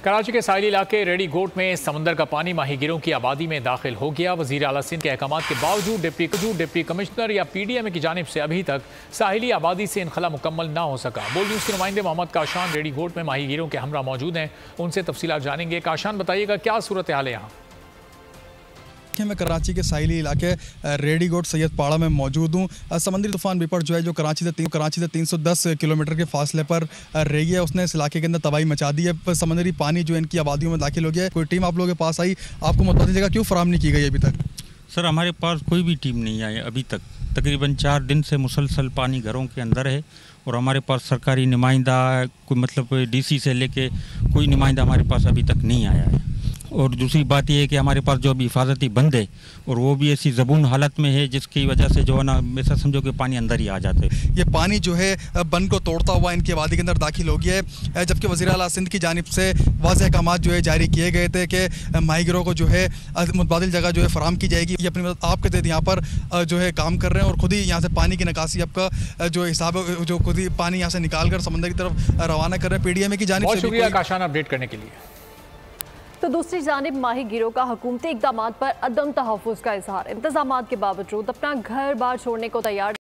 कराची के साहिली इलाके रेडी गोट में समंदर का पानी माहीगिरों की आबादी में दाखिल हो गया। वजीर आला सिंध के अहकाम के बावजूद डिप्टी कमिश्नर या PDMA की जानिब से अभी तक साहिली आबादी से इनखला मुकम्मल ना हो सका। बोल न्यूज़ के नुमाइंदे मोहम्मद काशान रेडी गोट में माहीगिरों के हमरा मौजूद हैं, उनसे तफसीलात जानेंगे। काशान, बताइएगा क्या सूरत हाल है यहाँ? मैं कराची के साहिली इलाके रेडी गोट सैयद पाड़ा में मौजूद हूँ। समंदरी तूफान बिपर जो है जो कराची से 310 किलोमीटर के फासले पर रही है, उसने इस इलाके के अंदर तबाही मचा दी है। समंदरी पानी जो इनकी आबादियों में दाखिल हो गया है। कोई टीम आप लोगों के पास आई, आपको बता दीजिएगा क्यों फराहम नहीं की गई अभी तक? सर, हमारे पास कोई भी टीम नहीं आई अभी तक। तकरीबन 4 दिन से मुसलसल पानी घरों के अंदर है और हमारे पास सरकारी नुमाइंदा कोई मतलब DC से लेके कोई नुमाइंदा हमारे पास अभी तक नहीं आया है। और दूसरी बात यह है कि हमारे पास जो अभी हिफाजती बंद है और वो भी ऐसी ज़बून हालत में है जिसकी वजह से जो है ना, ऐसा समझो कि पानी अंदर ही आ जाते हैं। ये पानी जो है बंद को तोड़ता हुआ इनकी आबादी के अंदर दाखिल हो गया है, जबकि वज़ीर आला सिंध की जानिब से वाज़ेह अहकाम जो है जारी किए गए थे कि माहीगिरों को जो है मुतबादिल जगह जो है फराम की जाएगी। ये अपनी मदद आपके तहत यहाँ पर जो है काम कर रहे हैं और खुद ही यहाँ से पानी की निकासी आपका जो हिसाब है जो खुद ही पानी यहाँ से निकाल कर समंदर की तरफ रवाना कर रहे हैं PDMA की जानिब से। शुक्रिया काशान अपडेट करने के लिए। तो दूसरी जानिब माहीगिरों का हुकूमती इक़दामात पर अदम तहफ़्फ़ुज़ का इज़हार। इंतज़ामात के बावजूद अपना घर बार छोड़ने को तैयार